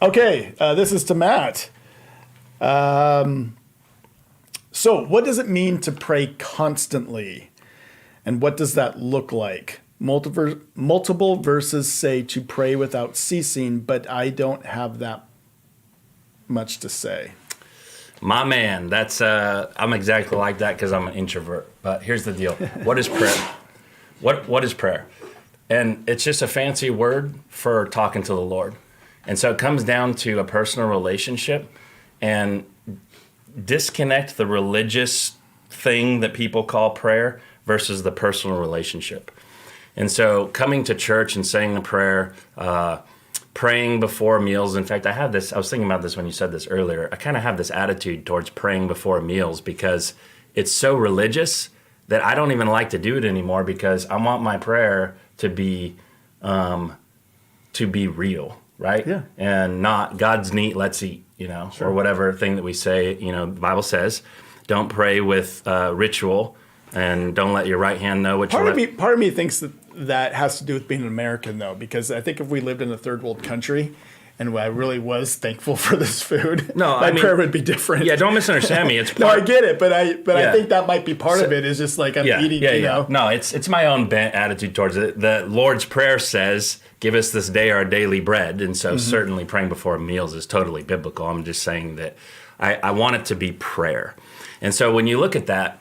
Okay, this is to Matt. So what does it mean to pray constantly? And what does that look like? Multiple verses say to pray without ceasing, but I don't have that much to say. My man, that's I'm exactly like that because I'm an introvert. But here's the deal. What is prayer? What is prayer? And it's just a fancy word for talking to the Lord. And so it comes down to a personal relationship, and disconnect the religious thing that people call prayer versus the personal relationship. And so coming to church and saying a prayer, praying before meals. In fact, I was thinking about this when you said this earlier. I kind of have this attitude towards praying before meals because it's so religious that I don't even like to do it anymore, because I want my prayer to be real, right? Yeah. And not God's neat, let's eat, Sure. or whatever thing that we say. The Bible says, don't pray with ritual, and don't let your right hand know what Part of me thinks that has to do with being an American, though, because I think if we lived in a third world country and I really was thankful for this food, my prayer would be different. Yeah, don't misunderstand me. It's no, I get it, but I think that might be part of it. Is just like I'm eating. Yeah. No, it's my own attitude towards it. The Lord's Prayer says, "Give us this day our daily bread," and so certainly praying before meals is totally biblical. I'm just saying that I want it to be prayer, and so when you look at that,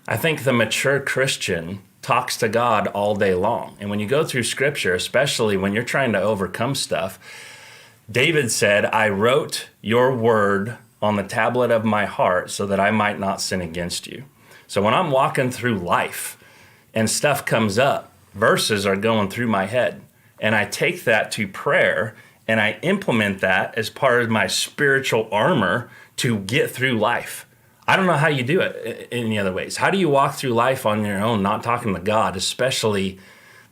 I think the mature Christian talks to God all day long. And when you go through Scripture, especially when you're trying to overcome stuff, David said, "I wrote your word on the tablet of my heart so that I might not sin against you." So when I'm walking through life and stuff comes up, verses are going through my head. And I take that to prayer and I implement that as part of my spiritual armor to get through life. I don't know how you do it in any other ways. How do you walk through life on your own, not talking to God, especially,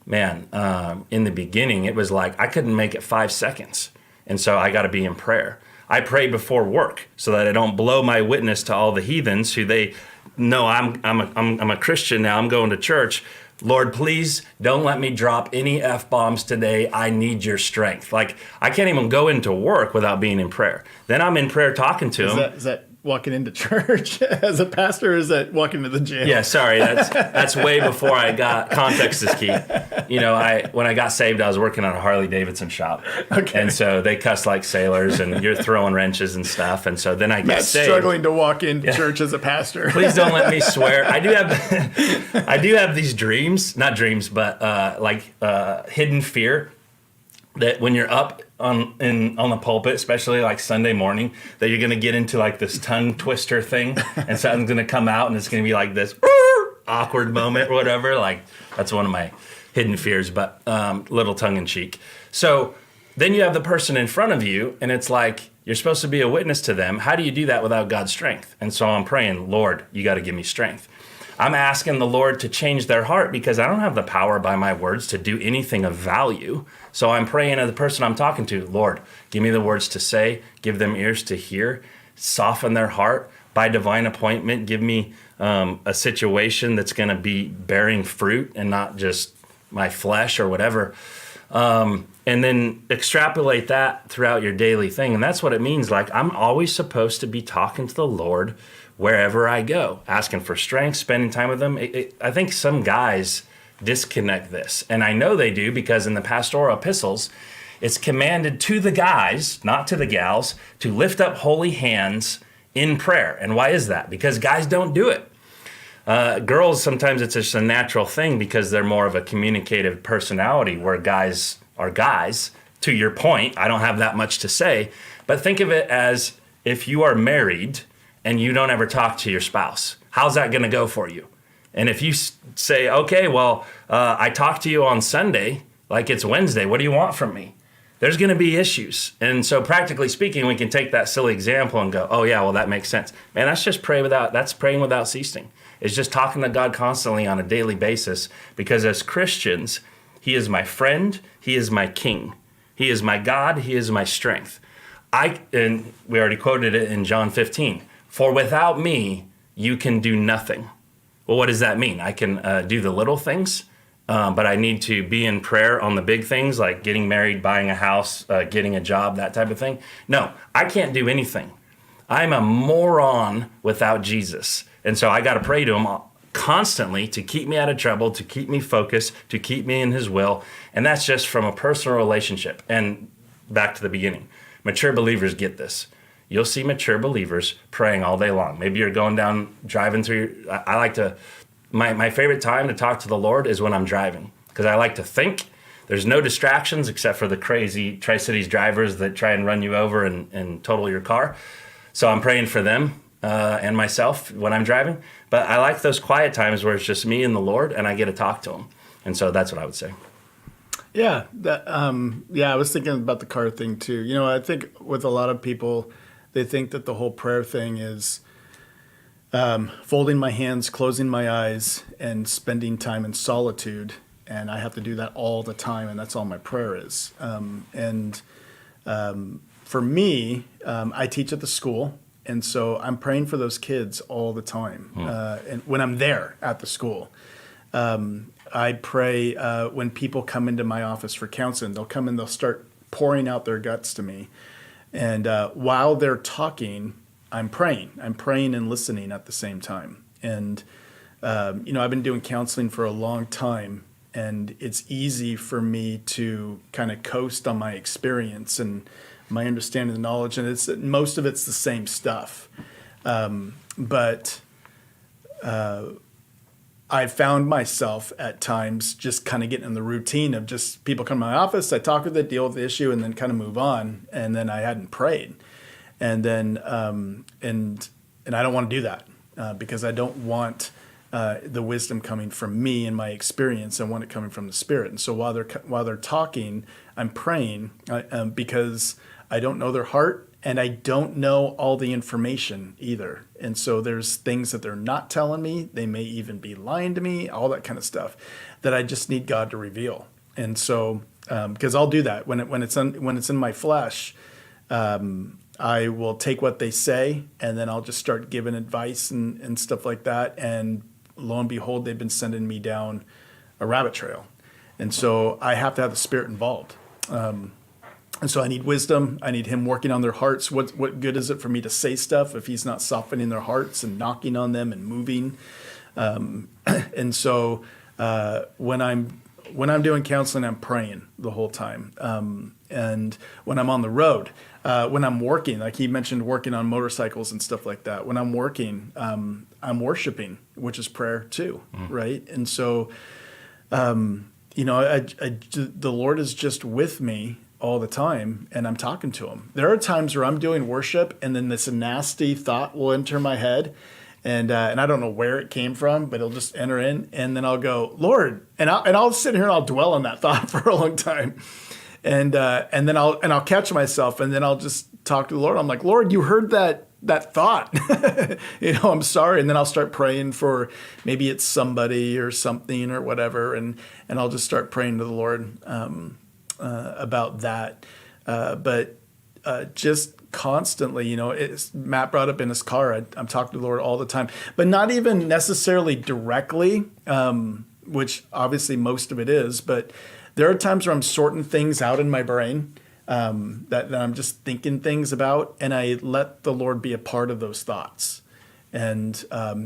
in the beginning, it was like I couldn't make it 5 seconds. And so I got to be in prayer. I pray before work so that I don't blow my witness to all the heathens who they know I'm a Christian now. I'm going to church. Lord, please don't let me drop any F-bombs today. I need your strength. Like, I can't even go into work without being in prayer. Then I'm in prayer talking to him. Is that walking into church as a pastor, or is that walking to the gym? Yeah, sorry. That's way before I got, context is key. When I got saved, I was working on a Harley Davidson shop. Okay. And so they cuss like sailors and you're throwing wrenches and stuff. And so then I get saved. Struggling to walk into church as a pastor. Please don't let me swear. I do have these dreams, not dreams, but hidden fear that when you're up on the pulpit, especially like Sunday morning, that you're going to get into like this tongue twister thing and something's going to come out and it's going to be like this awkward moment or whatever. Like, that's one of my hidden fears, but little tongue in cheek. So then you have the person in front of you and it's like, you're supposed to be a witness to them. How do you do that without God's strength? And so I'm praying, Lord, you got to give me strength. I'm asking the Lord to change their heart because I don't have the power by my words to do anything of value. So I'm praying to the person I'm talking to, Lord, give me the words to say, give them ears to hear, soften their heart. By divine appointment, give me a situation that's going to be bearing fruit and not just my flesh or whatever. And then extrapolate that throughout your daily thing. And that's what it means. Like, I'm always supposed to be talking to the Lord wherever I go, asking for strength, spending time with them. I think some guys disconnect this. And I know they do because in the pastoral epistles, it's commanded to the guys, not to the gals, to lift up holy hands in prayer. And why is that? Because guys don't do it. Girls, sometimes it's just a natural thing because they're more of a communicative personality, where guys are guys. To your point, I don't have that much to say, but think of it as if you are married and you don't ever talk to your spouse. How's that going to go for you? And if you say, okay, well, I talked to you on Sunday, like it's Wednesday, what do you want from me? There's going to be issues. And so practically speaking, we can take that silly example and go, oh yeah, well, that makes sense. Man, that's praying without ceasing. It's just talking to God constantly on a daily basis, because as Christians, He is my friend, He is my king. He is my God, He is my strength. And we already quoted it in John 15. For without me, you can do nothing. Well, what does that mean? I can do the little things but I need to be in prayer on the big things like getting married, buying a house, getting a job, that type of thing. No, I can't do anything. I'm a moron without Jesus. And so I got to pray to him constantly to keep me out of trouble, to keep me focused, to keep me in his will. And that's just from a personal relationship. And back to the beginning, mature believers get this. You'll see mature believers praying all day long. Maybe you're going down, driving through. I like to, my favorite time to talk to the Lord is when I'm driving, because I like to think. There's no distractions except for the crazy Tri-Cities drivers that try and run you over and total your car. So I'm praying for them and myself when I'm driving. But I like those quiet times where it's just me and the Lord, and I get to talk to him. And so that's what I would say. Yeah, I was thinking about the car thing too. You know, I think with a lot of people, they think that the whole prayer thing is folding my hands, closing my eyes, and spending time in solitude. And I have to do that all the time, and that's all my prayer is. For me, I teach at the school, and so I'm praying for those kids all the time. And when I'm there at the school, I pray when people come into my office for counseling. They'll come and they'll start pouring out their guts to me. And while they're talking, I'm praying. I'm praying and listening at the same time. And, I've been doing counseling for a long time, and it's easy for me to kind of coast on my experience and my understanding of knowledge. And most of it's the same stuff. But I found myself at times just kind of getting in the routine of just people come to my office, I talk with it, deal with the issue, and then kind of move on. And then I hadn't prayed. And then, and I don't want to do that because I don't want the wisdom coming from me and my experience. I want it coming from the Spirit. And so while they're talking, I'm praying because I don't know their heart. And I don't know all the information either. And so there's things that they're not telling me. They may even be lying to me, all that kind of stuff that I just need God to reveal. And so, because I'll do that when it's in my flesh, I will take what they say and then I'll just start giving advice and stuff like that. And lo and behold, they've been sending me down a rabbit trail. And so I have to have the Spirit involved. And so I need wisdom. I need him working on their hearts. What good is it for me to say stuff if he's not softening their hearts and knocking on them and moving? And so when I'm doing counseling, I'm praying the whole time. And when I'm on the road, when I'm working, like he mentioned, working on motorcycles and stuff like that. When I'm working, I'm worshiping, which is prayer too, right? And so, the Lord is just with me all the time, and I'm talking to him. There are times where I'm doing worship and then this nasty thought will enter my head, and I don't know where it came from, but it'll just enter in, and then I'll go, Lord, and I'll sit here and I'll dwell on that thought for a long time, and then I'll catch myself, and then I'll just talk to the Lord. I'm like, Lord, you heard that thought, I'm sorry. And then I'll start praying for maybe it's somebody or something or whatever, and I'll just start praying to the Lord about that, but just constantly, Matt brought up in his car, I'm talking to the Lord all the time, but not even necessarily directly, which obviously most of it is, but there are times where I'm sorting things out in my brain that I'm just thinking things about, and I let the Lord be a part of those thoughts. And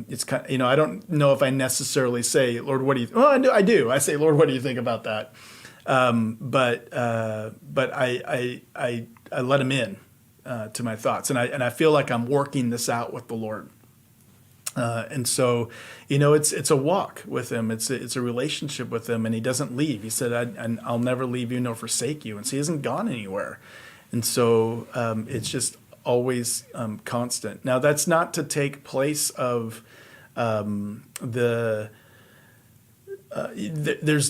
it's kind of, I don't know if I necessarily say, Lord, what do you? Well, I do. I say, Lord, what do you think about that? But I let him in to my thoughts, and I feel like I'm working this out with the Lord. And so, it's a walk with him. It's a relationship with him, and he doesn't leave. He said, I'll never leave you nor forsake you. And so he hasn't gone anywhere. And so it's just always constant. Now, that's not to take place of there's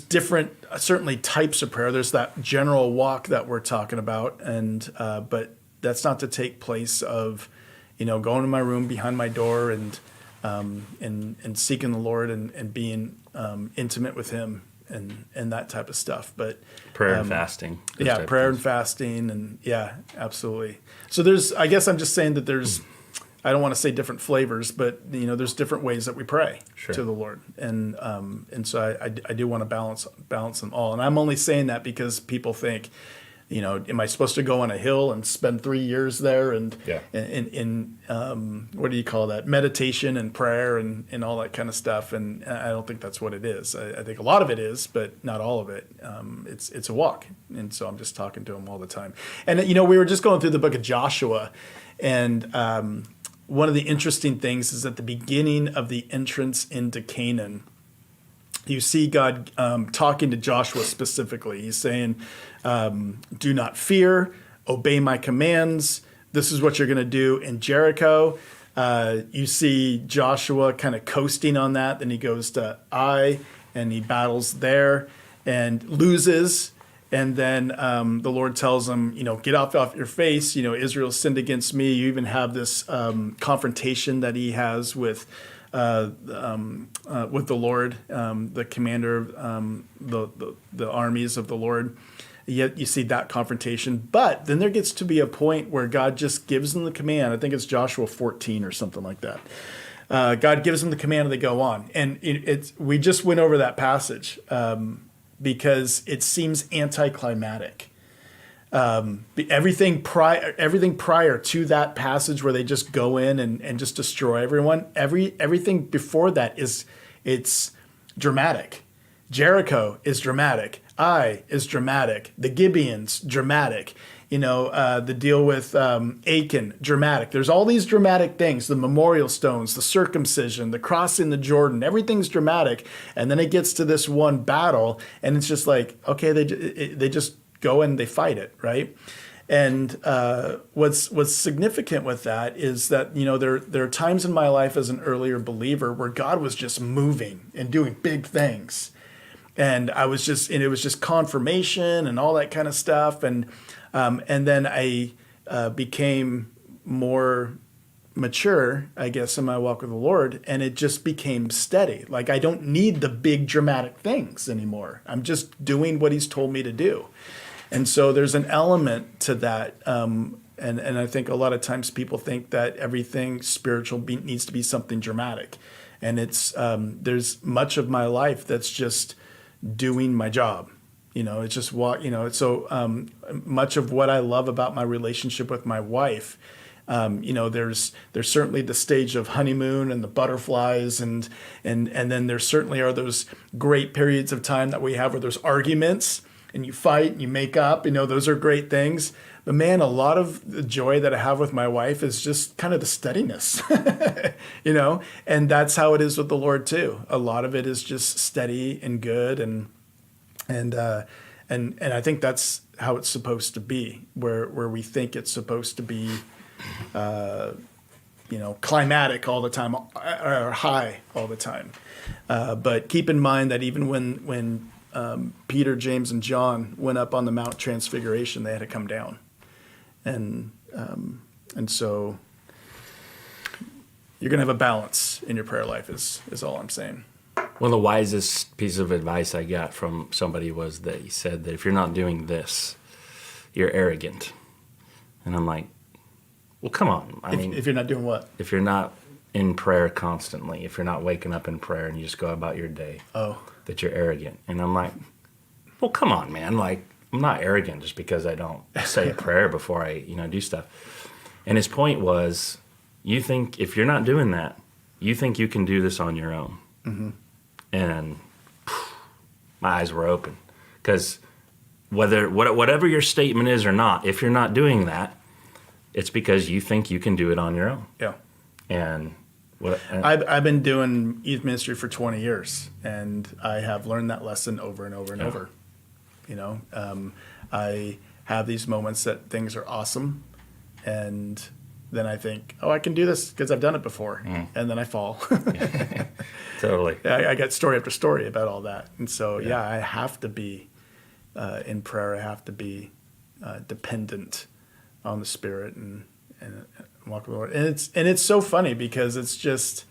different, certainly types of prayer. There's that general walk that we're talking about, but that's not to take place of, going to my room behind my door and seeking the Lord and being intimate with Him and that type of stuff. But prayer and fasting. Prayer and fasting, and absolutely. So I guess I'm just saying that there's I don't want to say different flavors, but there's different ways that we pray Sure. to the Lord, and so I do want to balance them all. And I'm only saying that because people think, am I supposed to go on a hill and spend 3 years there and Yeah. in what do you call that, meditation and prayer and all that kind of stuff? And I don't think that's what it is. I think a lot of it is, but not all of it. It's a walk, and so I'm just talking to him all the time. And we were just going through the book of Joshua, and one of the interesting things is at the beginning of the entrance into Canaan, you see God talking to Joshua specifically. He's saying, do not fear, obey my commands. This is what you're going to do in Jericho. You see Joshua kind of coasting on that. Then he goes to Ai, and he battles there and loses. And then the Lord tells him, get off your face. Israel sinned against me. You even have this confrontation that he has with the Lord, the commander of the armies of the Lord. Yet you see that confrontation. But then there gets to be a point where God just gives them the command. I think it's Joshua 14 or something like that. God gives them the command and they go on. And we just went over that passage because it seems anticlimactic. Everything prior to that passage where they just go in and just destroy everyone, everything before that it's dramatic. Jericho is dramatic. Ai is dramatic. The Gibeons, dramatic. The deal with Achan, dramatic. There's all these dramatic things, the memorial stones, the circumcision, the crossing the Jordan, everything's dramatic. And then it gets to this one battle, and it's just like, okay, they just go and they fight it, right? And what's significant with that is that, there are times in my life as an earlier believer where God was just moving and doing big things. And it was just confirmation and all that kind of stuff. And then I became more mature, I guess, in my walk with the Lord, and it just became steady. Like, I don't need the big dramatic things anymore. I'm just doing what he's told me to do. And so there's an element to that. And I think a lot of times people think that everything spiritual needs to be something dramatic. And there's much of my life that's just doing my job. It's just so much of what I love about my relationship with my wife. There's certainly the stage of honeymoon and the butterflies, and then there certainly are those great periods of time that we have where there's arguments and you fight and you make up. Those are great things. But man, a lot of the joy that I have with my wife is just kind of the steadiness, and that's how it is with the Lord too. A lot of it is just steady and good, and I think that's how it's supposed to be, where we think it's supposed to be, climatic all the time or high all the time. But keep in mind that even when Peter, James, and John went up on the Mount Transfiguration, they had to come down. And so you're going to have a balance in your prayer life is all I'm saying. One of the wisest pieces of advice I got from somebody was that he said that if you're not doing this, you're arrogant. And I'm like, well, come on. If you're not doing what? If you're not in prayer constantly, if you're not waking up in prayer and you just go about your day, that you're arrogant. And I'm like, well, come on, man. Like, I'm not arrogant just because I don't say a prayer before I, do stuff. And his point was, you think if you're not doing that, you think you can do this on your own. Mm-hmm. And my eyes were open, because whatever your statement is or not, if you're not doing that, it's because you think you can do it on your own. Yeah. And I've been doing youth ministry for 20 years, and I have learned that lesson over and over and over. I have these moments that things are awesome, and then I think, I can do this because I've done it before, and then I fall. Totally. I got story after story about all that, and so I have to be in prayer. I have to be dependent on the Spirit and walk with the Lord. And it's so funny because it's just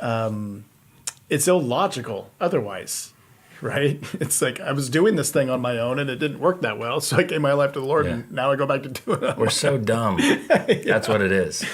it's illogical otherwise. Right? It's like I was doing this thing on my own and it didn't work that well. So I gave my life to the Lord and now I go back to doing it. We're so dumb. That's what it is.